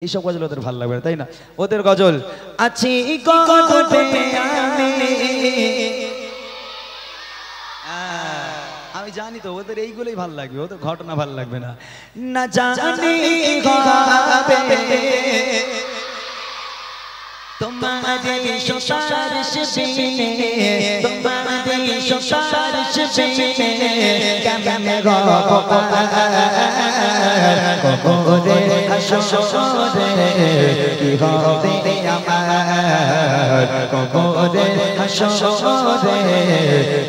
এইসব গজল ওদের ভালো লাগবে তাই না? ওদের গজল আছি গজলে আমি জানি তো ওদের এইগুলোই ভালো লাগবে, ওদের ঘটনা ভালো লাগবে না। না জানি তোমাদের সংসারিশ বিনে তোমাদের সংসারিশ বিনে কেমনে কবরে হাসরে কি হবে আমার, কবরে হাসরে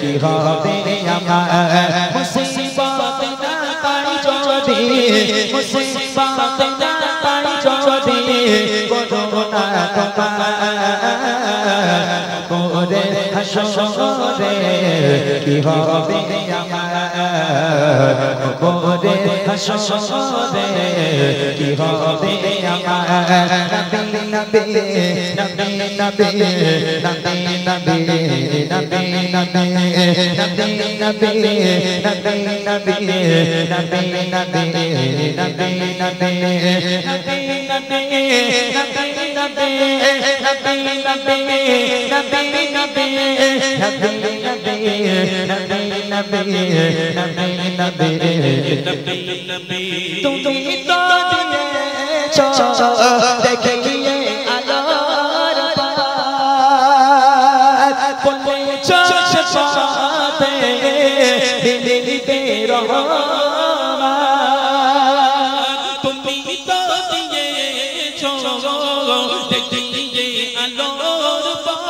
কি হবে আমার। মুসিবত না পাই যদি, মুসিবত না পাই যদি করোনা কবরে হাসরে কি হবে আমার, কবরে হাসরে কি হবে আমার। নবী নবী নবী নবী নবী নবী নবী নবী নবী নবী নবী নবী নবী তুমি তো দিয়েছো দেখিয়ে আলোর পাত বলেছো সাথে দিলিতে রহমান। তুমি তো দিয়েছো দেখিয়ে আলোর পাত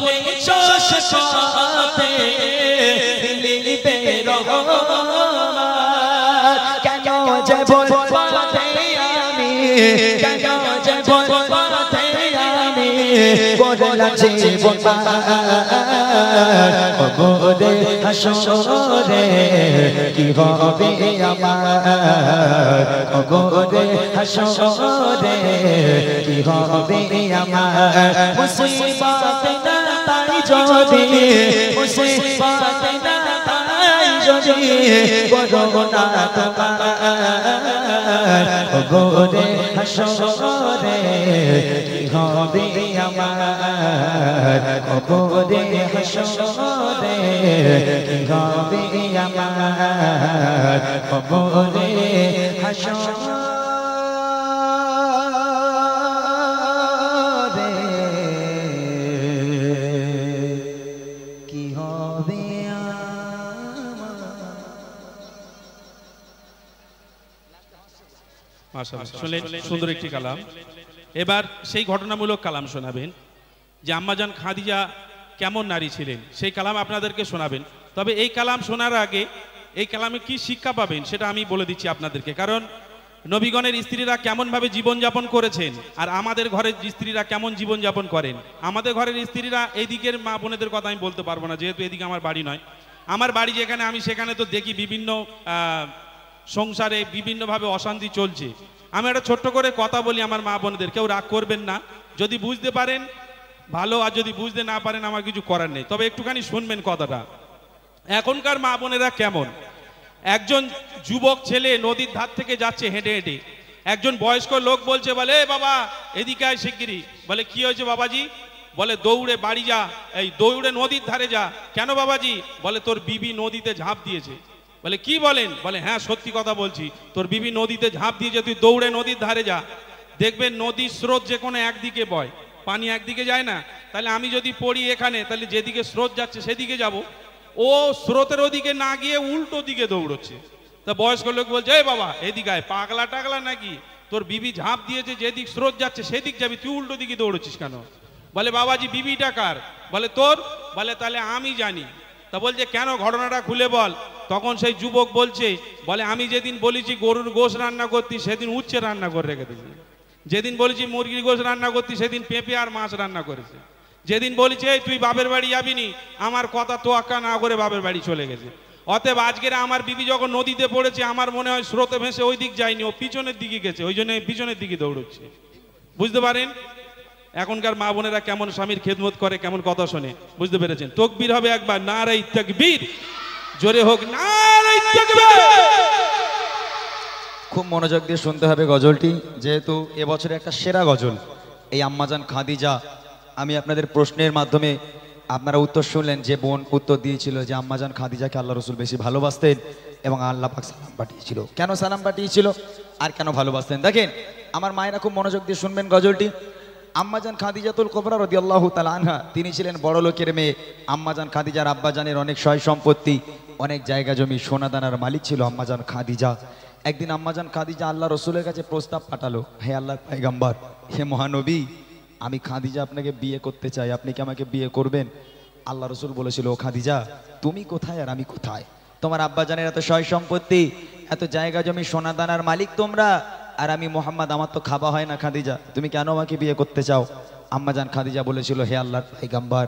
বলেছো সাথে দিলিতে রহমান। কেন যে বলতে আমি, কেন যে বলতে আমি করলাম জীবন কবরে হাসরে কি হবে আমার, কবরে হাসরে কি হবে আমার। মুসিবত না পাই যদি, মুসিবত না পাই যদি করোনা তোমার কবরে হাসরে কি হবে আমার, কবরে হাসরে কি হবে আমার, কবরে হাসরে কি হবে শুনলেন সুন্দর একটি কালাম। এবার সেই ঘটনামূলক কালাম শোনাবেন যে আম্মাজান খাদিজা কেমন নারী ছিলেন, সেই কালাম আপনাদেরকে শোনাবেন। তবে এই কালাম শোনার আগে এই কালামে কি শিক্ষা পাবেন সেটা আমি বলে দিচ্ছি আপনাদেরকে। কারণ নবীগণের স্ত্রীরা কেমনভাবে জীবনযাপন করেছেন আর আমাদের ঘরের স্ত্রীরা কেমন জীবনযাপন করেন। আমাদের ঘরের স্ত্রীরা এই দিকের মা বোনেদের কথা আমি বলতে পারবো না, যেহেতু এদিকে আমার বাড়ি নয়। আমার বাড়ি যেখানে, আমি সেখানে তো দেখি বিভিন্ন সংসারে বিভিন্নভাবে অশান্তি চলছে। আমি একটা ছোট্ট করে কথা বলি আমার মা বোনদের, কেউ রাগ করবেন না, যদি বুঝতে পারেন ভালো, আর যদি বুঝতে না পারেন আমার কিছু করার নেই। তবে একটুখানি শুনবেন কথাটা। এখনকার মা বোনেরা কেমন, একজন যুবক ছেলে নদীর ধার থেকে যাচ্ছে হেঁটে হেঁটে, একজন বয়স্ক লোক বলছে, বলে এ বাবা এদিকে আয় শিগগিরি। বলে কি হয়েছে বাবাজি? বলে দৌড়ে বাড়ি যা, এই দৌড়ে নদীর ধারে যা। কেন বাবাজি? বলে তোর বিবি নদীতে ঝাঁপ দিয়েছে। বলে কি বলেন? বলে হ্যাঁ সত্যি কথা বলছি, তোর বিবি নদীতে ঝাঁপ দিয়েছে, তুই দৌড়ে নদীর ধারে যা। দেখবেন নদীর স্রোত যে কোনো একদিকে বয়, পানি একদিকে যায় না। তাহলে আমি যদি পড়ি এখানে, তাহলে যেদিকে স্রোত যাচ্ছে সেদিকে যাব, ও স্রোতের ওদিকে না গিয়ে উল্টো দিকে দৌড়চ্ছে। তা বয়স্ক লোক বলছে এ বাবা এদিকে আয়, পাগলা টাগলা নাকি? তোর বিবি ঝাঁপ দিয়েছে, যেদিক স্রোত যাচ্ছে সেদিক যাবি, তুই উল্টো দিকে দৌড়ছিস কেন? বলে বাবাজি বিবিটা কার? বলে তোর। বলে তাহলে আমি জানি। তা বলছে কেন, ঘটনাটা খুলে বল। তখন সেই যুবক বলছে, বলে আমি যেদিন বলেছি গরুর গোশ রান্না করতি সেদিন উচ্ছে রান্না করে রেখে দিয়েছি, যেদিন বলেছি মুরগির গোশ রান্না করতি সেদিন পেঁপে আর মাছ রান্না করেছে, যেদিন বলেছে তুই বাপের বাড়ি যাবিনি আমার কথা তোয়াক্কা না করে বাপের বাড়ি চলে গেছে। অতএব আজকের আমার বিবি যখন নদীতে পড়েছে আমার মনে হয় স্রোতে ভেসে ওই দিক যায়নি, ও পিছনের দিকে গেছে, ওই জন্য পিছনের দিকে দৌড়চ্ছে। বুঝতে পারেন এখনকার মা বোনেরা কেমন স্বামীর খেদমত করে, কেমন কথা শোনে। বুঝতে পেরেছেন? তকবীর হবে একবার, নারায়ে তাকবীর, জোরে হোক নারায়ে তাকবীর। খুব মনোযোগ দিয়ে শুনতে হবে গজলটি, যেহেতু এবছরে একটা সেরা গজল এই আম্মাজান খাদিজা। আমি আপনাদের প্রশ্নের মাধ্যমে আপনারা উত্তর শুনলেন, যে বোন উত্তর দিয়েছিল যে আম্মাজান খাদিজাকে আল্লাহ রসুল বেশি ভালোবাসতেন এবং আল্লাহ পাক সালাম পাঠিয়েছিল। কেন সালাম পাঠিয়েছিল আর কেন ভালোবাসতেন? দেখেন আমার মায়েরা খুব মনোযোগ দিয়ে শুনবেন গজলটি। আম্মাজান খাদিজাতুল কুবরা রাদিয়াল্লাহু তাআলা আনহা, তিনি ছিলেন বড় লোকের মেয়ে। আম্মাজান খাদিজার আব্বাজানের অনেক সয় সম্পত্তি, অনেক জায়গা জমি, সোনাদানার মালিক ছিল আম্মাজান খাদিজা। একদিন আম্মাজান খাদিজা আল্লাহ রসুলের কাছে প্রস্তাব পাঠালো, হে আল্লাহর পয়গম্বর, হে মহানবী, আমি খাদিজা আপনাকে বিয়ে করতে চাই, আপনি কি আমাকে বিয়ে করবেন? আল্লাহ রসুল বলেছিল, ও খাদিজা, তুমি কোথায় আর আমি কোথায়? তোমার আব্বাজানের এত সয় সম্পত্তি, এত জায়গা জমি, সোনাদানার মালিক তোমরা, আর আমি মোহাম্মদ, আমার তো খাওয়া হয় না। খাদিজা, তুমি কেন আমাকে বিয়ে করতে চাও? আম্মাজান খাদিজা বলেছিল, হে আল্লাহর পয়গম্বর,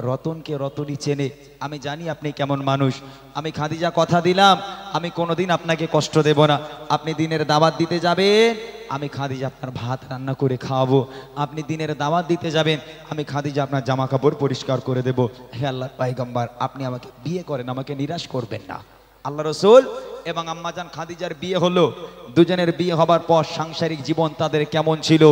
রতনকে রতনই চেনে, আমি জানি আপনি কেমন মানুষ। আমি খাদিজা কথা দিলাম, আমি কোনোদিন আপনাকে কষ্ট দেব না। আপনি দিনের দাওয়াত দিতে যাবেন, আমি খাদিজা আপনার ভাত রান্না করে খাওয়াবো। আপনি দিনের দাওয়াত দিতে যাবেন, আমি খাদিজা আপনার জামা কাপড় পরিষ্কার করে দেব। হে আল্লাহর পয়গম্বর, আপনি আমাকে বিয়ে করেন, আমাকে নিরাশ করবেন না। আল্লাহ রসুল এবং আম্মাজান খাদিজার বিয়ে হলো। দুজনের বিয়ে হবার পর সাংসারিক জীবন তাদের কেমন ছিল,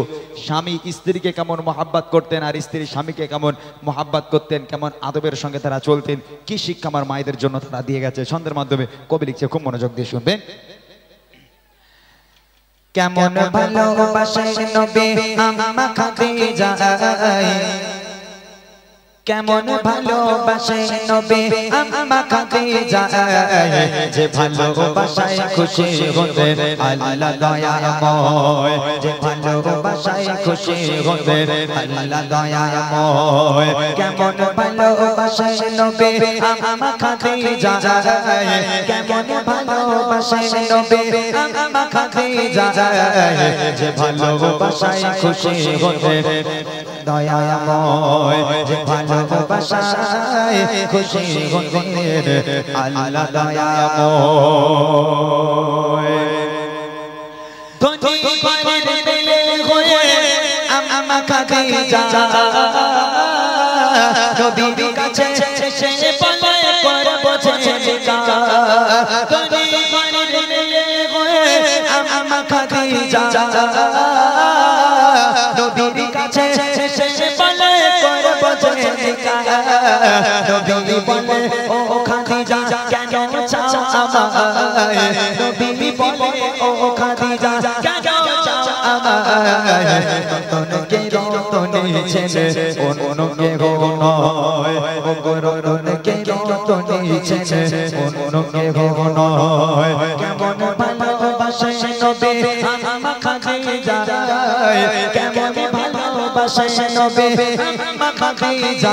স্বামী স্ত্রীকে কেমন মহাব্বত করতেন আর স্ত্রী স্বামীকে কেমন মহাব্বত করতেন, কেমন আদবের সঙ্গে তারা চলতেন, কি শিক্ষা আমার মায়েদের জন্য তারা দিয়ে গেছে ছন্দের মাধ্যমে। কবি লিখছে, খুব মনোযোগ দিয়ে শুনবেন। কেমন ভালোবাসে নবী আম্মা খাদিজা, কেমন ভালোবাসে নবী আম্মা খাদিজা, যে ভালোবাসায় খুশি হতেন আল্লাহ দয়াময়, যে ভালোবাসায় খুশি হতেন আল্লাহ দয়াময়। কেমন ভালোবাসে নবী আম্মা খাদিজা, কেমন ভালোবাসে নবী আম্মা খাদিজা, যে ভালোবাসায় খুশি হতেন দয়াময়, যে ভালোবাসায় খুশি হতেন আল্লাহ দয়াময়। ধনী ঘরের দিলে হয়ে আম্মা খাদিজা, নবীর কাছে এসে বলে করব ছেলেকা। ধনী ঘরের দিলে হয়ে আম্মা খাদিজা, নবীর কাছে এসে বলে করব ছেলেকা। নবী বলে, ও খাদিজা কেন চাও আমায়? নবী বলে, ও খাদিজা কেন চাও আমায়? রতনকে রতনে ছেড়ে অন্যকে গো নয়, ও গো রতনকে রতনে ছেড়ে অন্যকে গো নয়। কেমন ভালোবাসে নবী আম্মা খাদিজা, কেমন ভালোবাসে নবী আম্মা খাদিজা,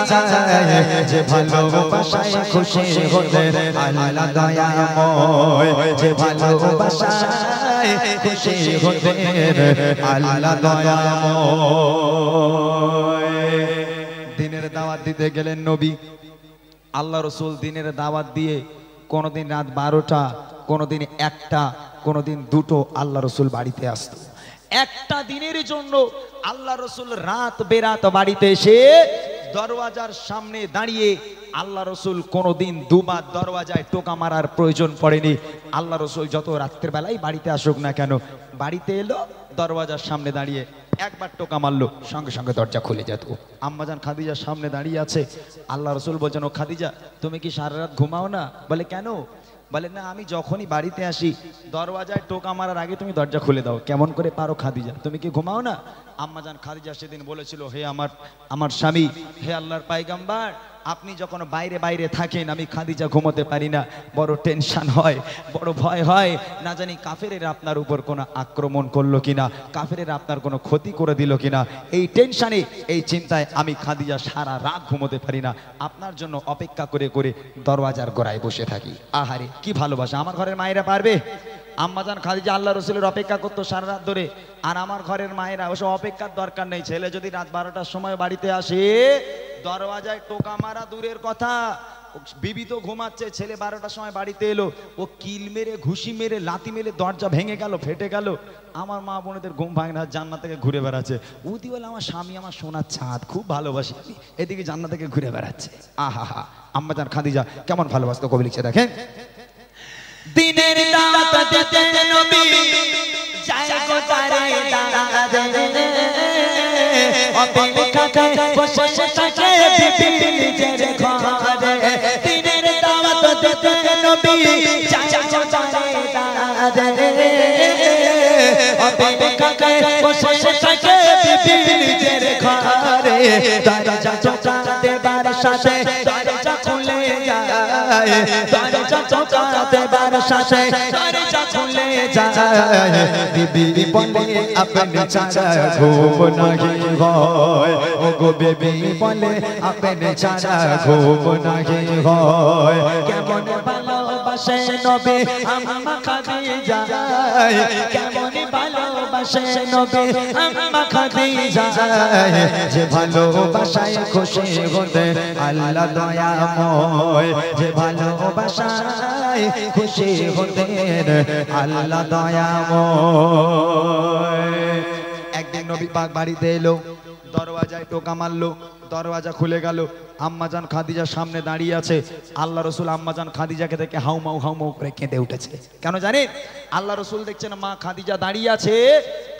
যে ভালোবাসায় খুশি হতেন আল্লাহ দয়াময়, যে ভালোবাসায় খুশি হতেন আল্লাহ দয়াময়। দিনের দাওয়াত দিতে গেলেন নবী। আল্লাহ রসুল দিনের দাওয়াত দিয়ে কোনোদিন রাত 12টা, কোনোদিন 1টা, কোনোদিন 2টো আল্লাহ রসুল বাড়িতে আসতো। একটা দিনের জন্য আল্লাহ রসুল রাত বেরাত বাড়িতে এসে দরওয়াজার সামনে দাঁড়িয়ে আল্লাহ রসুল কোনোদিন দুবার দরওয়াজায় টোকা মারার প্রয়োজন পড়েনি। আল্লাহ রসুল যত রাত্রের বেলায় বাড়িতে আসুক না কেন, বাড়িতে এলো, দরওয়াজার সামনে দাঁড়িয়ে একবার টোকা মারলো, সঙ্গে সঙ্গে দরজা খুলে যেত। আম্মাজান খাদিজার সামনে দাঁড়িয়ে আছে। আল্লাহ রসুল বলছেন, ও খাদিজা, তুমি কি সারা রাত ঘুমাও না? বলে, কেন? বলে, না, আমি যখনই বাড়িতে আসি দরওয়াজায় টোকা মারার আগে তুমি দরজা খুলে দাও। কেমন করে পারো খাদিজা, তুমি কি ঘুমাও না? আম্মাজান খাদিজা সেদিন বলেছিল, হে আমার স্বামী, হে আল্লাহর পয়গম্বর, আপনি যখন বাইরে বাইরে থাকেন আমি খাদিজা ঘুমোতে পারি না, বড় টেনশন হয়, বড় ভয় হয়, না জানি কাফেরেরা আপনার উপর কোনো আক্রমণ করলো কিনা, কাফেরেরা আপনার কোনো ক্ষতি করে দিল কিনা। এই টেনশনে, এই চিন্তায় আমি খাদিজা সারা রাত ঘুমোতে পারি না, আপনার জন্য অপেক্ষা করে করে দরওয়াজার গোড়ায় বসে থাকি। আহারে কি ভালোবাসা! আমার ঘরের মায়েরা পারবে? আম্মাজান খাদিজা আল্লাহ রসুলের অপেক্ষা করতো সারা রাত ধরে। আর আমার ঘরের মায়েরা ওসব অপেক্ষার দরকার নেই। ছেলে যদি রাত 12টার সময় বাড়িতে আসে, দরওয়াজায় টোকা মারা দূরের কথা, বিবি তো ঘুমাচ্ছে, ছেলে 12টার সময় বাড়িতে এলো, ও কিল মেরে, ঘুষি মেরে, লাথি মেরে দরজা ভেঙে গেল, ফেটে গেল, আমার মা বোনেদের ঘুম ভাঙে না, জান্নাত থেকে ঘুরে বেড়াচ্ছে। উদি বলে, আমার স্বামী আমার সোনার চাঁদ, খুব ভালোবাসি, এদিকে জান্নাত থেকে ঘুরে বেড়াচ্ছে। আহা হা! আম্মাজান খাদিজা কেমন ভালোবাসতো, কবি লিখছে দেখেন। দিনের দাওয়াত দিতে নবী যায় গো তারে দাঁড়াতে অপেক্ষায় বসে থাকে বিবি নিজের ঘরে দিনের দাওয়াত দিতে নবী যায় গো তারে দাঁড়াতে অপেক্ষায় বসে থাকে বিবি নিজের ঘরে দরজা টোকা দেবার সাথে দরজা খুলে যায় দরজা টোকা দেবার সাথে দরজা খুলে যায় বিবি বলে আপনি ছাড়া ঘুম নাহি হয় ও গো বিবি বলে আপনি ছাড়া ঘুম নাহি হয় কেমন ভালোবাসে নবী আম্মা খাদিজা কেমন ভালোবাসে নবী আম্মা খাদিজা যে ভালোবাসায় খুশি হতে আল্লাহ দয়াময় যে ভালোবাসায় খুশি হতে আল্লাহ দয়াময় একদিন নবী পাক বাড়িতে এলো দরওয়াজায় টোকা মারলো দরওয়াজা খুলে গেল আম্মাজান খাদিজা সামনে দাঁড়িয়ে আছে আল্লাহ রসুল আম্মাজান খাদিজাকে দেখে হাউমাউ করে কেঁদে উঠেছে কেন জানেন আল্লাহ রসুল দেখছেন মা খাদিজা দাঁড়িয়ে আছে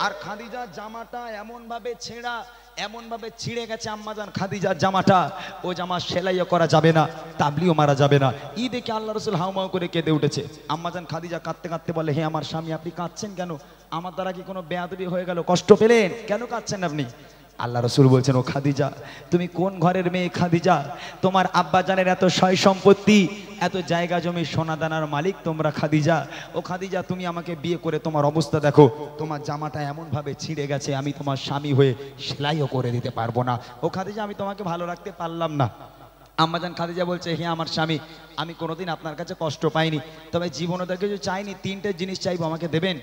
আর খাদিজার জামাটা এমন ভাবে ছেঁড়া এমন ভাবে ছিঁড়ে গেছে আম্মাজান খাদিজার জামাটা ও জামা সেলাইও করা যাবে না তাবলিও মারা যাবে না ই দেখে আল্লাহ রসুল হাউমাউ করে কেঁদে উঠেছে আম্মাজান খাদিজা কাঁদতে কাঁদতে বলে হে আমার স্বামী আপনি কাঁদছেন কেন আমার দ্বারা কি কোনো বেয়াদবি হয়ে গেল কষ্ট পেলেন কেন কাঁদছেন আপনি আল্লাহ রসুল বলছেন ও খাদিজা তুমি কোন ঘরের মেয়ে খাদিজা তোমার আব্বা জানের এত সয় সম্পত্তি এত জায়গা জমি সোনাদানার মালিক তোমরা খাদিজা ও খাদিজা তুমি আমাকে বিয়ে করে তোমার অবস্থা দেখো তোমার জামাটা এমন ভাবে ছিঁড়ে গেছে আমি তোমার স্বামী হয়ে সেলাইও করে দিতে পারবো না ও খাদিজা আমি তোমাকে ভালো রাখতে পারলাম না আম্মাজান খাদিজা বলছে হে আমার স্বামী আমি কোনোদিন আপনার কাছে কষ্ট পাইনি তবে জীবনে তো কিছু চাইনি তিনটে জিনিস চাইবো আমাকে দেবেন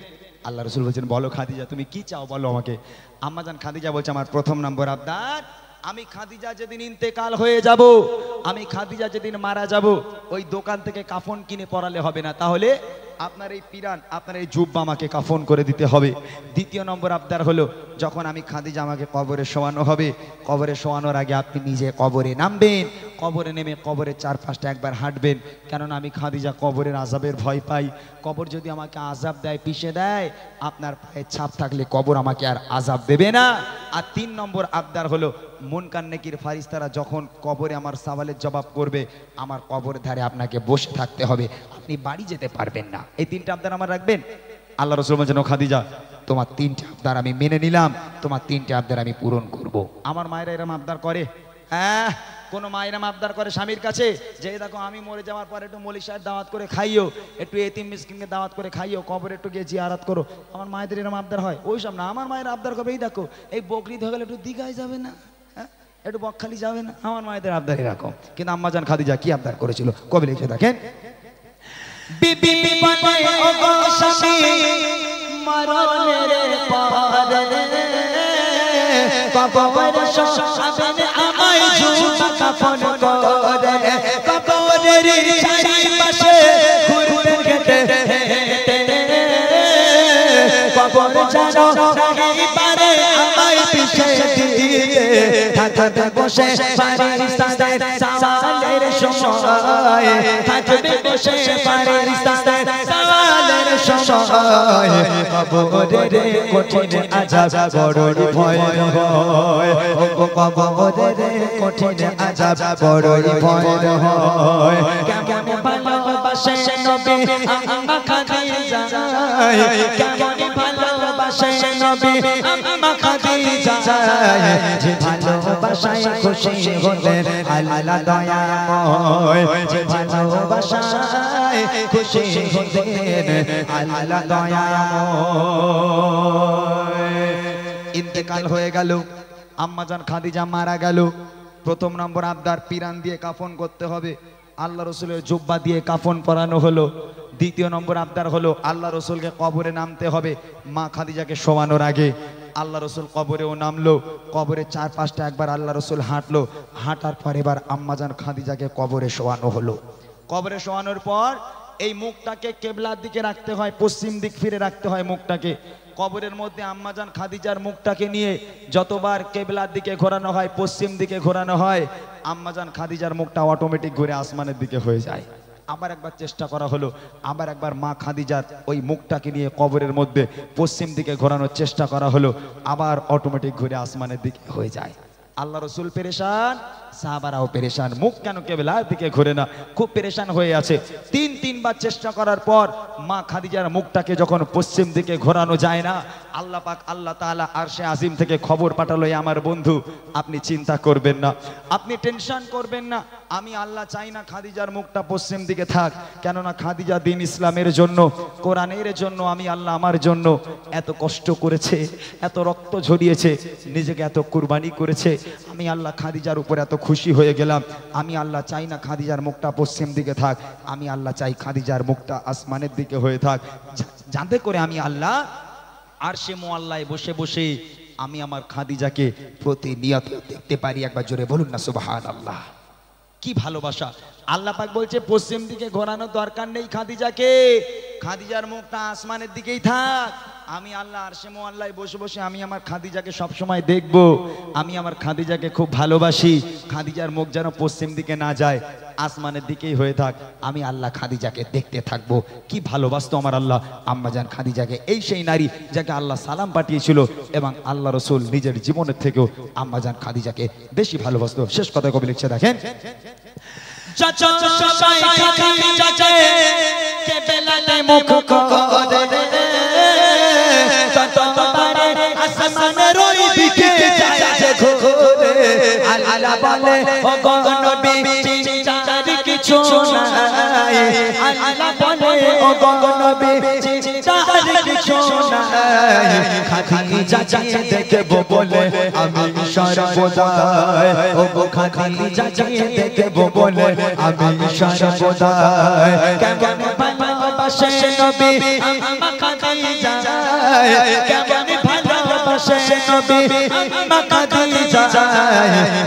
আল্লাহ রসুল বলছেন বলো খাদিজা তুমি কি চাও বলো আমাকে আম্মাজান খাদিজা বলছে আমার প্রথম নম্বর আবদার আমি খাদিজা যেদিন ইন্তেকাল হয়ে যাব আমি খাদিজা যেদিন মারা যাব ওই দোকান থেকে কাফন কিনে পরালে হবে না তাহলে আপনার এই পিরান আপনার এই জুব্বা আমাকে কাফন করে দিতে হবে দ্বিতীয় নম্বর আবদার হলো যখন আমি খাদিজা আমাকে কবরে শোয়ানো হবে কবরে শোয়ানোর আগে আপনি নিজে কবরে নামবেন কবরে নেমে কবরের চারপাশটা একবার হাঁটবেন কেননা আমি খাদিজা কবরের আযাবের ভয় পাই কবর যদি আমাকে আযাব দেয় পিষে দেয় আপনার পায়ের ছাপ থাকলে কবর আমাকে আর আযাব দেবে না আর তিন নম্বর আবদার হলো মুনকার নেকির ফারিস্তারা যখন কবরে আমার সওয়ালের জবাব করবে আমার কবরের ধারে আপনাকে বসে থাকতে হবে আপনি বাড়ি যেতে পারবেন না এই তিনটা আবদার আমার রাখবেন আল্লাহ রাসূল বলেন ও খাদিজা তোমার তিনটা আবদার আমি মেনে নিলাম তোমার তিনটা আবদার আমি পূরণ করব আমার মায়েরা এরকম আবদার করে হ্যাঁ কোনো মায়েরা আবদার করে স্বামীর কাছে যে দেখো আমি মরে যাওয়ার পর একটু মৌলভী সাহেব দাওয়াত করে খাইও একটু এতিম মিসকিনকে দাওয়াত করে খাইও কবরে একটু গিয়ে জিয়ারত করো আমার মায়েদের এরকম আবদার হয় ওই সব না আমার মায়ের আবদার করবে এই দেখো এই বকরিদ হয়ে গেলে একটু দীঘায় যাবে না একটু বকখালি যাবে না আমার মায়েদের আবদার এরকম কিন্তু আম্মাজান খাদিজা কি আবদার করেছিল কবে লিখে দেখেন বিবি বলে ও গো স্বামী মরণের পরে কবরে শোয়াবেন আমায় জুতা কাফন করে কবরের চারিপাশে ঘুরবেন হেঁটে কবর জানো নাহি পারে আমায় পিছে দিয়ে থাকবে বসে ফারিস্তাদের সওয়ালের সময় থাকবে বসে ফারিস্তাদের সওয়ালের সময় কবরের কঠিন আযাব বড়ই ভয় হয় ও কবরের কঠিন আযাব বড়ই ভয় হয় কেমন ভালোবাসে নবী আম্মা খাদিজা কেমন ভালোবাসে নবী আম্মা খাদিজা যে ভালোবাসায় খুশি হলেন আল্লাহ দয়াময় যে ভালোবাসায় খুশি হলেন আল্লাহ দয়াময় ইন্তেকাল হয়ে গেল আম্মাজান খাদিজা মারা গেল প্রথম নম্বর আবদার পিরান দিয়ে কাফন করতে হবে আল্লাহ রসুলের জুব্বা দিয়ে কাফন পরানো হলো দ্বিতীয় নম্বর আবদার হলো আল্লাহ রসুলকে কবরে নামতে হবে মা খাদিজাকে শোয়ানোর আগে আল্লাহ রসুল কবরেও নামলো কবরের চারপাশটা একবার আল্লাহ রসুল হাঁটলো হাঁটার পর এবার আম্মাজান খাদিজাকে কবরে শোয়ানো হলো কবরে শোয়ানোর পর এই মুখটাকে কেবলার দিকে রাখতে হয় পশ্চিম দিক ফিরে রাখতে হয় মুখটাকে কবরের মধ্যে আম্মাজান খাদিজার মুখটাকে নিয়ে যতবার কেবলার দিকে ঘোরানো হয় পশ্চিম দিকে ঘোরানো হয় আম্মাজান খাদিজার মুখটা অটোমেটিক ঘুরে আসমানের দিকে হয়ে যায় আবার একবার চেষ্টা করা হলো, আবার একবার মা খাদিজার ওই মুখটাকে নিয়ে কবরের মধ্যে পশ্চিম দিকে ঘোরানোর চেষ্টা করা হলো, আবার অটোমেটিক ঘুরে আসমানের দিকে হয়ে যায়। আল্লাহ রসুল পেরেশান, সাহাবারাও পেরেশান, মুখ কেন কেবলার দিকে ঘুরে না, খুব পেরেশান হয়ে আছে। তিনবার চেষ্টা করার পর মা খাদিজার মুখটাকে যখন পশ্চিম দিকে ঘোরানো যায় না, আল্লাহ পাক আল্লাহ তাআলা আরশে আজিম থেকে খবর পাঠালো, আমার বন্ধু আপনি চিন্তা করবেন না, আপনি টেনশন করবেন না, আমি আল্লাহ চাই না খাদিজার মুখটা পশ্চিম দিকে থাক, কেননা খাদিজা দিন ইসলামের জন্য, কোরআনের জন্য, আমি আল্লাহ আমার জন্য এত কষ্ট করেছে, এত রক্ত ঝরিয়েছে, নিজেকে এত কুরবানি করেছে, আমি আল্লাহ খাদিজার উপর এত খুশি হয়ে গেলাম, আমি আল্লাহ চাই না খাদিজার মুখটা পশ্চিম দিকে থাক, আমি আল্লাহ চাই খাদিজার মুখটা আসমানের দিকে হয়ে থাক, যাতে করে আমি আল্লাহ আরশে মুআল্লায় বসে বসে আমি আমার খাদিজাকে প্রতিনিয়ত দেখতে পারি। একবার জোরে বলুন না সুবহানাল্লাহ। কি ভালোবাসা! আল্লাহ পাক বলছে পশ্চিম দিকে ঘোরানোর দরকার নেই খাদিজাকে, খাদিজার মুখটা আসমানের দিকেই থাক, আমি আল্লাহ আরশে মুআল্লায় বসে বসে আমি আমার খাদিজাকে সব সময় দেখব, আমি আমার খাদিজাকে খুব ভালোবাসি, খাদিজার মুখ যেন পশ্চিম দিকে না যায়, আসমানের দিকেই হয়ে থাক, আমি আল্লাহ খাদিজাকে দেখতে থাকবো। কি ভালোবাসতো আমার আল্লাহ আম্মাজান খাদিজাকে, এই সেই নারী যাকে আল্লাহ সালাম পাঠিয়েছিল এবং আল্লাহ রসুল নিজের জীবনের থেকেও আম্মাজান খাদিজাকে বেশি ভালোবাসতো। শেষ কথা কবি লিখছে, দেখেন, আল্লাহ বলে ও গো নবী চিন্তার কিছু নাই, আল্লাহ বলে ও গো নবী চিন্তার কিছু নাই, খাদিজা যাকে দেখবো বলে আমি সর্বদা, ও গো খাদিজা যাকে দেখবো বলে আমি সর্বদা, কেমন ভালোবাসে নবী আমা খাদিজা, কেমন ভালোবাসে নবী আমা খাদিজা,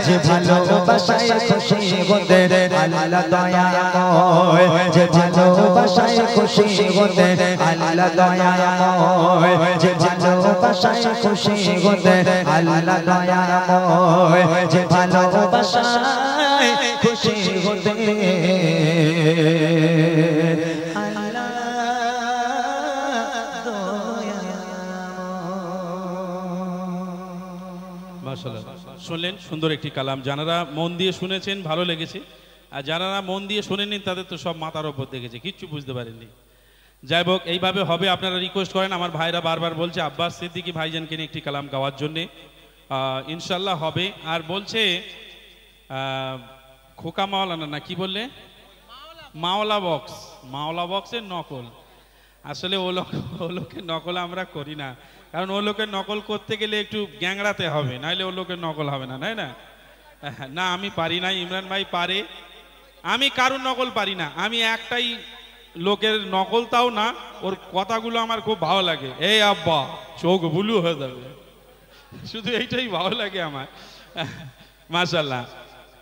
যে ভালোবাসায় খুশি হতে আল্লাহ দয়াময়, যে ভালোবাসায় খুশি হতে আল্লাহ দয়াময়, যে ভালোবাসায় খুশি হতে আল্লাহ দয়াময়, যে ভালোবাসায় খুশি হতে শুনলেন সুন্দর একটি কালাম, যারা মন দিয়ে শুনেছেন ভালো লেগেছে, আর যারা মন দিয়ে শোনেননি তাদের তো সব মাথার ওপর দেখেছে, কিচ্ছু বুঝতে পারেননি। যাই হোক, এইভাবে হবে, আপনারা রিকোয়েস্ট করেন, আমার ভাইরা বারবার বলছে আব্বাস সিদ্দিকী ভাইজানকে নিয়ে একটি কালাম গাওয়ার জন্যে, ইনশাল্লাহ হবে। আর বলছে খোকা মাওলানা না কি বললে, মাওলা বক্স, মাওলা বক্সের নকল, আসলে ও লোকের নকল আমরা করি না, কারণ ও লোকের নকল করতে গেলে একটু গ্যাংড়াতে হবে, নাহলে ও লোকের নকল হবে না, তাই না? না আমি পারি না, ইমরান ভাই পারে, আমি কারুর নকল পারি না, আমি একটাই লোকের নকল, তাও না, ওর কথাগুলো আমার খুব ভালো লাগে, এই আব্বা চোখ বুলু হয়ে যাবে, শুধু এইটাই ভালো লাগে আমার। মাশাআল্লাহ,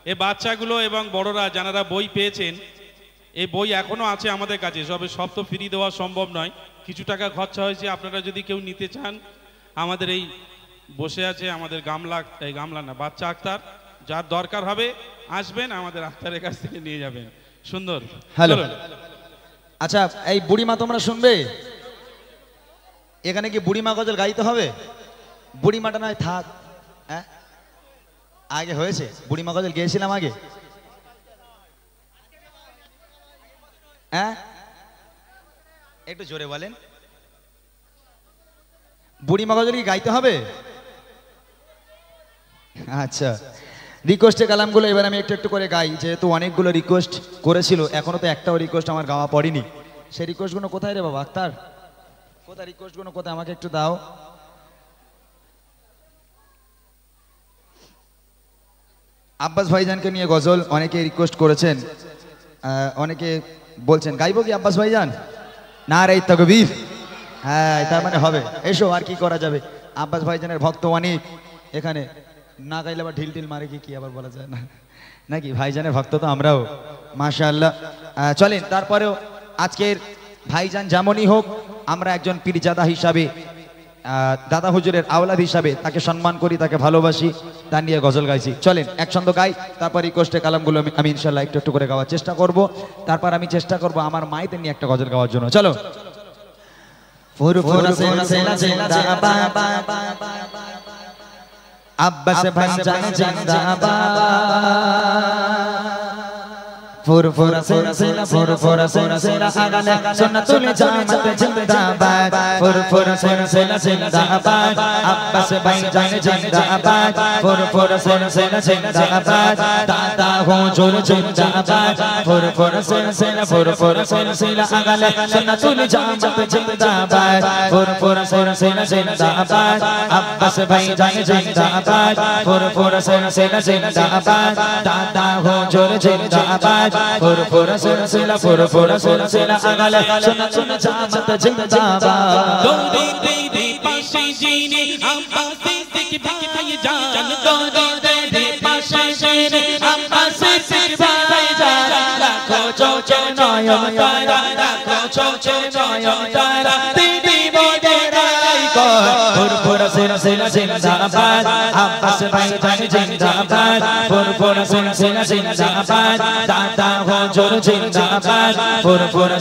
এই বাচ্চাগুলো এবং বড়রা যারা বই পেয়েছেন, এই বই এখনো আছে আমাদের কাছে, সব তো ফ্রি দেওয়া সম্ভব নয়, কিছু টাকা খরচা হয়েছে, আপনারা যদি কেউ নিতে চান, আমাদের এই বসে আছে আমাদের গামলা না বাচ্চা আক্তার, যার দরকার হবে আসবেন, আমাদের আক্তারের কাছ থেকে নিয়ে যাবেন। সুন্দর। হ্যালো, আচ্ছা এই বুড়িমা তোমরা শুনবে, এখানে কি বুড়িমা গজল গাইতে হবে? বুড়িমাটা নয় থাক, হ্যাঁ আগে হয়েছে, বুড়িমা গজল গেয়েছিলাম আগে, হ্যাঁ একটু জোরে বলেন, বুড়িমা গজল কি গাইতে হবে? আচ্ছা, রিকোয়েস্টের কালামগুলো এবার আমি একটু একটু করে গাই, যেহেতু অনেকগুলো রিকোয়েস্ট করেছিল, এখনো তো একটাও রিকোয়েস্ট আমার গাওয়া পড়েনি, সেই রিকোয়েস্টগুলো কোথায় রে বাবা আক্তার, কোথায় রিকোয়েস্টগুলো কোথায়, আমাকে একটু দাও। আব্বাস ভাইজানকে নিয়ে গজল অনেকে রিকোয়েস্ট করেছেন, অনেকে বলছেন গাইবো কি আব্বাস ভাইজান, নারে তাকবীর, হ্যাঁ তার মানে হবে, এসো আর কি করা যাবে, আব্বাস ভাইজানের ভক্ত অনেক, এখানে না গাইলে আবার ঢিল ঢিল মারে কি আবার বলা যায় না নাকি, ভাইজানের ভক্ত তো আমরাও মাশাআল্লাহ। চলেন, তারপরেও আজকের ভাইজান যেমনই হোক, আমরা একজন পীরজাদা হিসাবে দাদা হুজুরের আওলাদ হিসাবে তাকে সম্মান করি, তাকে ভালোবাসি, তা নিয়ে গজল গাইছি। চলেন এক ছন্দ গাই, তারপর রিকোয়েস্টের কালামগুলো আমি ইনশাল্লাহ একটু একটু করে গাওয়ার চেষ্টা করব। তারপর আমি চেষ্টা করব আমার মায়েদের নিয়ে একটা গজল গাওয়ার জন্য। চলো। ফুরফুরা সেনা জিন্দাবাদ, আব্বাস ভাইজান জিন্দাবাদ, ফুরফুরা সেনা ফুরফুরা সেনা আগালে সুন্নাতুল জামাত জিন্দাবাদ, ফুরফুরা সেনা জিন্দাবাদ, আব্বাস ভাইজান জিন্দাবাদ, ফুরফুরা সেনা জিন্দাবাদ, দাদা হুজুর জিন্দাবাদ, ফুরফুরা সেনা ফুরফুরা সেনা আগালে সুন্নাতুল জামাত জিন্দাবাদ, ফুরফুরা সেনা জিন্দাবাদ, আব্বাস ভাইজান জিন্দাবাদ, ফুরফুরা সেনা জিন্দাবাদ, দাদা হুজুর জিন্দাবাদ, ফুরফুরা সেনা আগালে সুন্নাতুল জামাত জিন্দাবাদ। দৌড়ে দে পাশে জিনে আব্বাসে থেকে ভাই জান, দৌড়ে দে পাশে জিনে আব্বাসে থেকে ভাই জান, রাখো চোখে নয়ন তারা, রাখো চোখে নয়ন তারা, দিদি মোদেরাই কর। ফুরফুরা সেনা জিন্দাবাদ, আব্বাস ভাইজান জিন্দাবাদ, ফুরফুরা সেনা জিন্দাবাদ, দাদা হুজুর জিন্দাবাদ, ফুরফুরা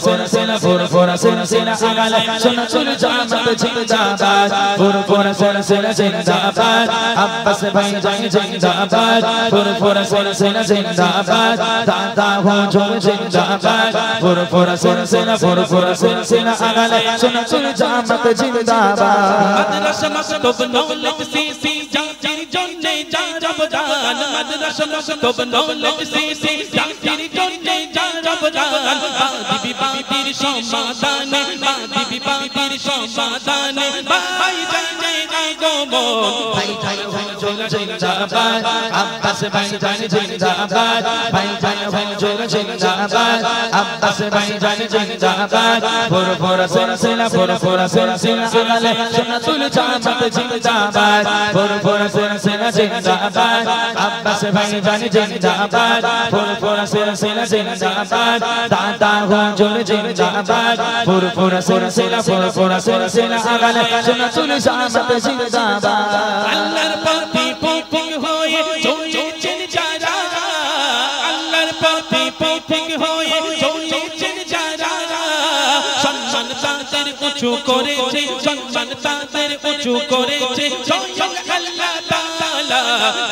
সেনা আগালে সুন্নাতুল জামাত জিন্দাবাদ, ফুরফুরা সেনা জিন্দাবাদ, আব্বাস ভাইজান জিন্দাবাদ, ফুরফুরা সেনা জিন্দাবাদ, দাদা হুজুর জিন্দাবাদ, ফুরফুরা সেনা আগালে সুন্নাতুল জামাত জিন্দাবাদ। মাদ্রাসা মাকতব নওলেজ সিসি জাতির জন্যে জানব জান, মাদ্রাসা মাকতব নওলেজ সিসি জাতির জন্যে জানব জান, বাদি বিবাদের সমাধানে, বাদি বিবাদের সমাধানে, ভাই যাই গো মন, ভাইজান হুজুর জিন্দাবাদ, আব্বাস ভাইজান জিন্দাবাদ, ভাইজান হুজুর জিন্দাবাদ, আব্বাস ভাইজান জিন্দাবাদ, ফুরফুরা সেনা আগালে সুন্নাতুল জামাত জিন্দাবাদ, ফুরফুরা সেনা জিন্দাবাদ, আব্বাস ভাইজান জিন্দাবাদ, ফুরফুরা সেনা জিন্দাবাদ, দাদা হুজুর জিন্দাবাদ, ফুরফুরা সেনা আগালে সুন্নাতুল জামাত জিন্দাবাদ। আল্লাহর পথে পথিক হয়ে চলেছেন যারা, আল্লাহর পথে পথিক হয়ে চলেছেন যারা, সম্মান তাদের উঁচু করেছে, সম্মান তাদের উঁচু করেছে স্বয়ং আল্লাহ তাআলা।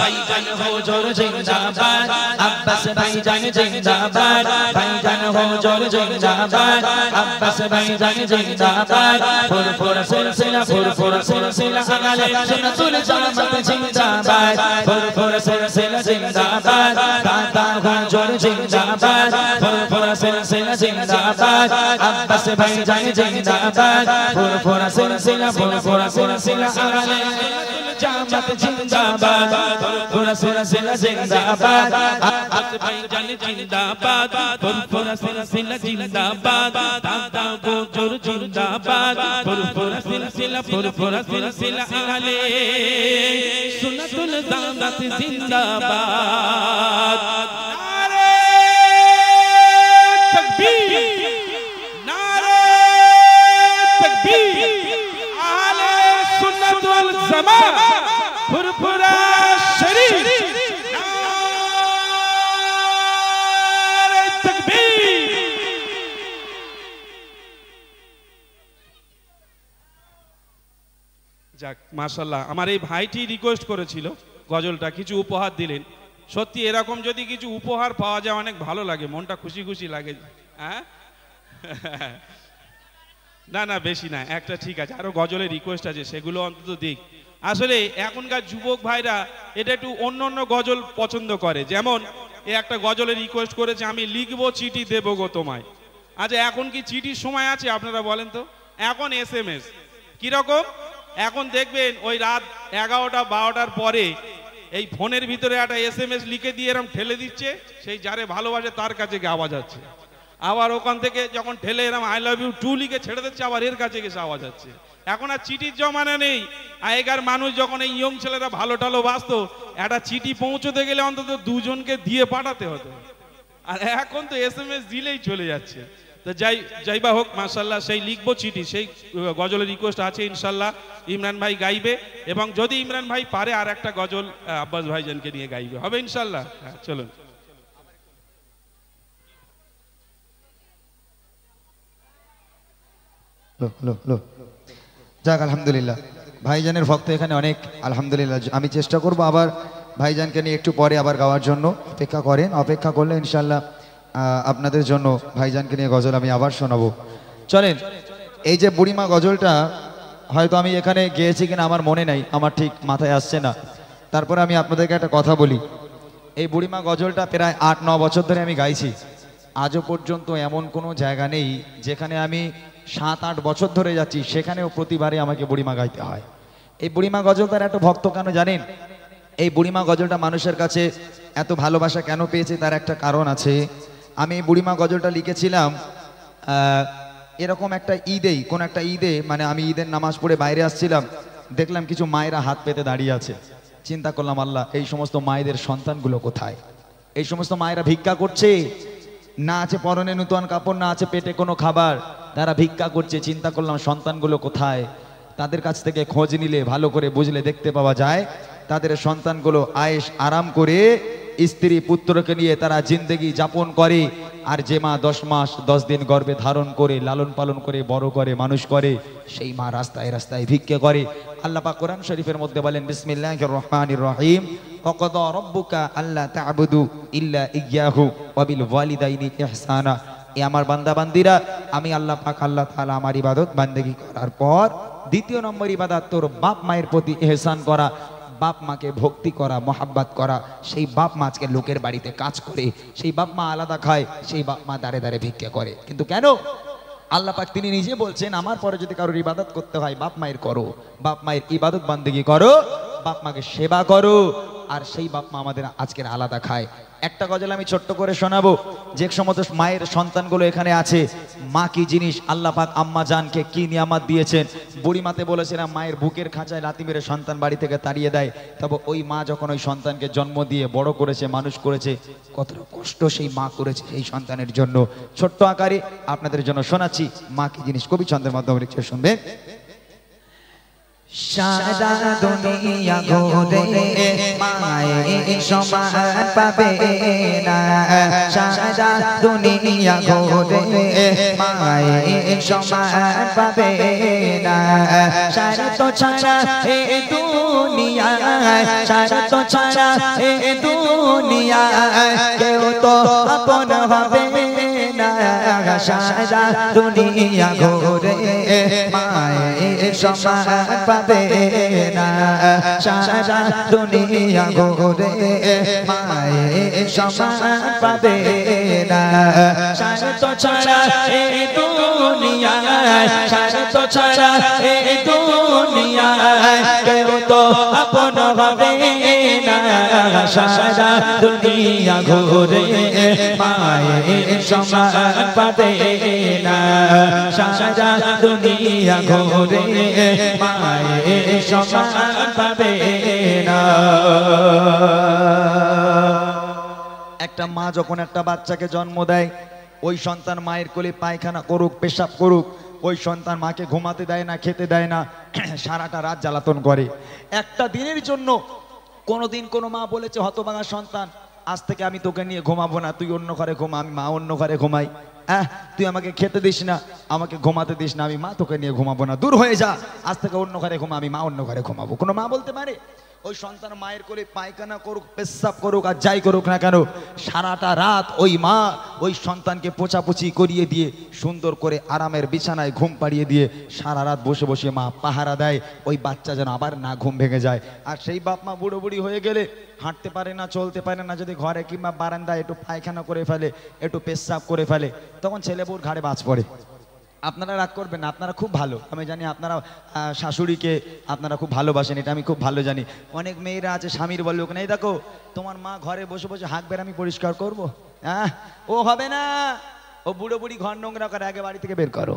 ভাইজান হুজুর জিন্দাবাদ, আব্বাস ভাইজান জিন্দাবাদ, ভাইজান হুজুর জিন্দাবাদ, আব্বাস ভাইজান জিন্দাবাদ, ফুরফুরা সেনা আগালে সুন্নাতুল জামাত জিন্দাবাদ, ফুরফুরা সেনা জিন্দাবাদ, দাদা হুজুর জিন্দাবাদ, ফুরফুরা সেনা জিন্দাবাদ, আব্বাস ভাইজান জিন্দাবাদ, ফুরফুরা সেনা আগালে জামাত জিন্দাবাদ, ফুরফুরা সেনা জিন্দাবাদ, আব্বাস ভাইজান জিন্দাবাদ, ফুরফুরা সেনা জিন্দাবাদ, দাদা হুজুর জিন্দাবাদ, ফুরফুরা সেনা আগালে সুন্নাতুল জামাত জিন্দাবাদ। নারে তাকবীর, নারে তাকবীর, আহলে সুন্নাত ওয়াল জামাত, ফুরফুরা শরীফ, নারে তাকবীর। যাক মাশাআল্লাহ, আমার এই ভাইটি রিকোয়েস্ট করেছিল গজলটা, কিছু উপহার দিলেন। সত্যি এরকম যদি কিছু উপহার পাওয়া যায় অনেক ভালো লাগে, মনটা খুশি খুশি লাগে। হ্যাঁ না বেশি না, একটা ঠিক আছে, আরো গজলের রিকোয়েস্ট আছে, সেগুলো অন্তত দিক। আসলে এখনকার যুবক ভাইরা এটা একটু অন্য অন্য গজল পছন্দ করে। যেমন একটা গজলের রিকোয়েস্ট করেছে, আমি লিখবো চিঠি দেবো গো তোমায়। আচ্ছা এখন কি চিঠির সময় আছে আপনারা বলেন তো? এখন SMS কিরকম, এখন দেখবেন ওই রাত 11টা 12টার পরে এই ফোনের ভিতরে একটা SMS লিখে দিয়ে এরকম ঠেলে দিচ্ছে, সেই যারে ভালোবাসে তার কাছে গিয়ে আওয়াজ আছে। আবার ওখান থেকে যখন ঠেলে এরকম আই লাভ ইউ 2 লিখে ছেড়ে দিচ্ছে, আবার এর কাছে গিয়ে আওয়াজ আছে। এখন আর চিঠির জমানা নেই। আগেকার মানুষ যখন এই ইয়ং ছেলেরা ভালো টালো বাসতো, একটা চিঠি পৌঁছতে গেলে অন্তত দুজনকে দিয়ে পাঠাতে হতো, আর এখন তো SMS দিলেই চলে যাচ্ছে। তো যাই বা হোক মাশাআল্লাহ, সেই লিখবো চিঠি, সেই গজলের রিকোয়েস্ট আছে ইনশাল্লাহ ইমরান ভাই গাইবে, এবং যদি ইমরান ভাই পারে আর একটা গজল আব্বাস ভাইজানকে নিয়ে গাইবে, হবে ইনশাল্লাহ। হ্যাঁ, চলুন। যাক আলহামদুলিল্লাহ, ভাইজানের ভক্ত এখানে অনেক, আলহামদুলিল্লাহ। আমি চেষ্টা করব আবার ভাইজানকে নিয়ে একটু পরে আবার গাওয়ার জন্য। অপেক্ষা করেন, অপেক্ষা করলে ইনশাল্লাহ আপনাদের জন্য ভাইজানকে নিয়ে গজল আমি আবার শোনাবো। চলেন, এই যে বুড়িমা গজলটা হয়তো আমি এখানে গেয়েছি কিনা আমার মনে নাই, আমার ঠিক মাথায় আসছে না, তারপরে আমি আপনাদেরকে একটা কথা বলি। এই বুড়িমা গজলটা প্রায় 8-9 বছর ধরে আমি গাইছি। আজও পর্যন্ত এমন কোনো জায়গা নেই যেখানে আমি 7-8 বছর ধরে যাচ্ছি সেখানেও প্রতিবারে আমাকে বুড়িমা গাইতে হয়। এই বুড়িমা গজলটার এত ভক্ত কেন জানেন? এই বুড়িমা গজলটা মানুষের কাছে এত ভালোবাসা কেন পেয়েছে তার একটা কারণ আছে। আমি এই বুড়িমা গজলটা লিখেছিলাম এরকম একটা ঈদেই, কোন একটা ঈদে, মানে আমি ঈদের নামাজ পড়ে বাইরে আসছিলাম, দেখলাম কিছু মায়েরা হাত পেতে দাঁড়িয়ে আছে। চিন্তা করলাম, আল্লাহ, এই সমস্ত মায়েদের সন্তানগুলো কোথায়? এই সমস্ত মায়েরা ভিক্ষা করছে, না আছে পরনে নূতন কাপড়, না আছে পেটে কোনো খাবার, তারা ভিক্ষা করছে। চিন্তা করলাম সন্তানগুলো কোথায়? তাদের কাছ থেকে খোঁজ নিলে, ভালো করে বুঝলে দেখতে পাওয়া যায় তাদের সন্তানগুলো আয়েশ আরাম করে স্ত্রী পুত্রকে নিয়ে তারা জিন্দেগি যাপন করে। আর যে মা 10 মাস 10 দিন গর্ভে ধারণ করে লালন পালন করে বড় করে মানুষ করে, সেই মা রাস্তায় রাস্তায় ভিক্ষা করে। আল্লাহ পাক কোরআন শরীফের মধ্যে বলেন, বিসমিল্লাহির রহমানির রহিম, ওয়াকাদা রাব্বুকা আল্লা তা'বুদু ইল্লা ইয়্যাহু ওয়া বিল ওয়ালিদাইনি ইহসানা। এ আমার বান্দা বান্দিরা, আমি আল্লাহ পাক আল্লাহ তাআলা আমার ইবাদত বান্দেগি করার পর দ্বিতীয় নম্বর ইবাদত তোর বাপ মায়ের প্রতি ইহসান করা, বাপ মাকে ভক্তি করা, মহাব্বত করা। সেই বাপ মা আজকে লোকের বাড়িতে কাজ করে, সেই বাপ মা আলাদা খায়, সেই বাপ মা দাঁড়ে দাঁড়ে ভিক্ষা করে। কিন্তু কেন? আল্লাহ পাক তিনি নিজে বলছেন, আমার পরে যদি কারোর ইবাদত করতে হয় বাপ মায়ের করো, বাপ মায়ের ইবাদত বান্দেগি করো, বাপ মাকে সেবা করো। আর সেই বাপ মা আমাদের আজকের আলাদা খায়। একটা গজল আমি ছোট্ট করে শোনাবো। যে সমস্ত মায়ের সন্তানগুলো এখানে আছে, মা কি জিনিস, আল্লাহ পাক আম্মা জানকে কি নিয়ামত দিয়েছেন। বুড়িমাতে বলেছিলাম মায়ের বুকের খাঁচায় লাথি মেরে সন্তান বাড়ি থেকে তাড়িয়ে দেয়, তবে ওই মা যখন ওই সন্তানকে জন্ম দিয়ে বড় করেছে, মানুষ করেছে, কতটা কষ্ট সেই মা করেছে এই সন্তানের জন্য। ছোট্ট আকারে আপনাদের জন্য শোনাচ্ছি মা কি জিনিস, কবি ছন্দের মাধ্যমে লিখে শুনবেন। সারা দুনিয়া ঘুরে মায়ের সমান পাবে না, সারা দুনিয়া ঘুরে মায়ের সমান পাবে না। সারা তো ছাড়া এ দুনিয়ায়, সারা তো ছাড়া এ দুনিয়ায় কেউ তো আপন হবে না। সারা দুনিয়া ঘুরে মায়ের সমান পাবে না, সারা দুনিয়া ঘুরে মায়ের সমান পাবে না। সারা তো ছাড়া এই দুনিয়ায়, সারা তো ছাড়া এই দুনিয়ায় কেউ তো আপন হবে না। সারা দুনিয়া ঘুরে মায়ের সমান পাবে না, সারা দুনিয়া ঘুরে মায়ের সমান পাবে না। একটা মা যখন একটা বাচ্চাকে জন্ম দেয়, ওই সন্তান মায়ের কোলে পায়খানা করুক, পেশাব করুক, ওই সন্তান মাকে ঘুমাতে দেয় না, খেতে দেয় না, সারাটা রাত জ্বালাতন করে। একটা দিনের জন্য কোনোদিন কোনো মা বলেছে, হতভাগা সন্তান, আজ থেকে আমি তোকে নিয়ে ঘুমাবো না, তুই অন্য ঘরে ঘুমা, আমি মা অন্য ঘরে ঘুমাই। তুই আমাকে খেতে দিস না, আমাকে ঘুমাতে দিস না, আমি মা তোকে নিয়ে ঘুমাবো না, দূর হয়ে যা, আজ থেকে অন্য ঘরে ঘুমা, আমি মা অন্য ঘরে ঘুমাবো। কোনো মা বলতে পারে? ওই সন্তান মায়ের কোলে পায়খানা করুক, পেশাব করুক, আর যাই করুক না কেন, সারাটা রাত ওই মা ওই সন্তানকে পোছাপুছি করিয়ে দিয়ে সুন্দর করে আরামের বিছানায় ঘুম পাড়িয়ে দিয়ে সারা রাত বসে বসে মা পাহারা দেয়, ওই বাচ্চা যেন আবার না ঘুম ভেঙে যায়। আর সেই বাপ মা বুড়ো বুড়ি হয়ে গেলে হাঁটতে পারে না, চলতে পারে না, যদি ঘরে কিংবা বারান্দায় একটু পায়খানা করে ফেলে, একটু পেশাব করে ফেলে, তখন ছেলে বউর ঘাড়ে বাজ পড়ে। আপনারা রাগ করবেন না, আপনারা খুব ভালো, আমি জানি আপনারা শাশুড়িকে আপনারা খুব ভালোবাসেন, এটা আমি খুব ভালো জানি। অনেক মেয়েরা আছে স্বামীর বলবে, ওখানে এই দেখো তোমার মা ঘরে বসে বসে হাঁকবে, আমি পরিষ্কার করবো, ও হবে না, ও বুড়ো বুড়ি ঘর নোংরা করে, আগে বাড়ি থেকে বের করো।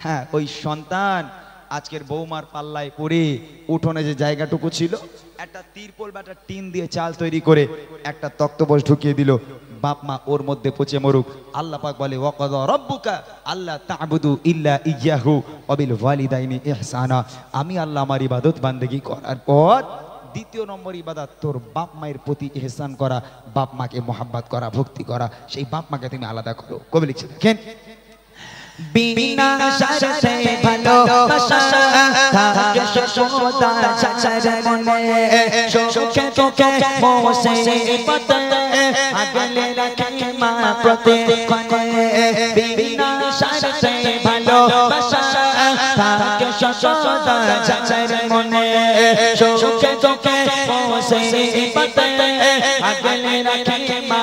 হ্যাঁ, ওই সন্তান আজকের বৌমার পাল্লায় পড়ে উঠোনে যে জায়গাটুকু ছিল, একটা তিরপল বা একটা টিন দিয়ে চাল তৈরি করে একটা তক্তপোষ ঢুকিয়ে দিল, বাপ মা ওর মধ্যে পচে মরুক। আল্লাহ পাক বলে ওয়াকাদা রাব্বুকা আল্লা তা'বুদু ইল্লা ইয়্যাহু ওয়া বিল ওয়ালিদাইনি ইহসানা। আমি আল্লাহ আমার ইবাদত বান্দেগি করার পর দ্বিতীয় নম্বর ইবাদত তোর বাপ মায়ের প্রতি ইহসান করা, বাপ মাকে মোহাব্বত করা, ভক্তি করা। সেই বাপ মাকে তুমি আলাদা করো। কবি লিখছে দেখেন, বিনা শর্তে ভালোবাসা থাকে সদা চাচার মনে, সুখে দুঃখে মুসিবতে আগলে রাখে মা প্রতিক্ষণে। বিনা শর্তে ভালোবাসা থাকে সদা চাচার মনে, সুখে দুঃখে মুসিবতে আগলে রাখে মা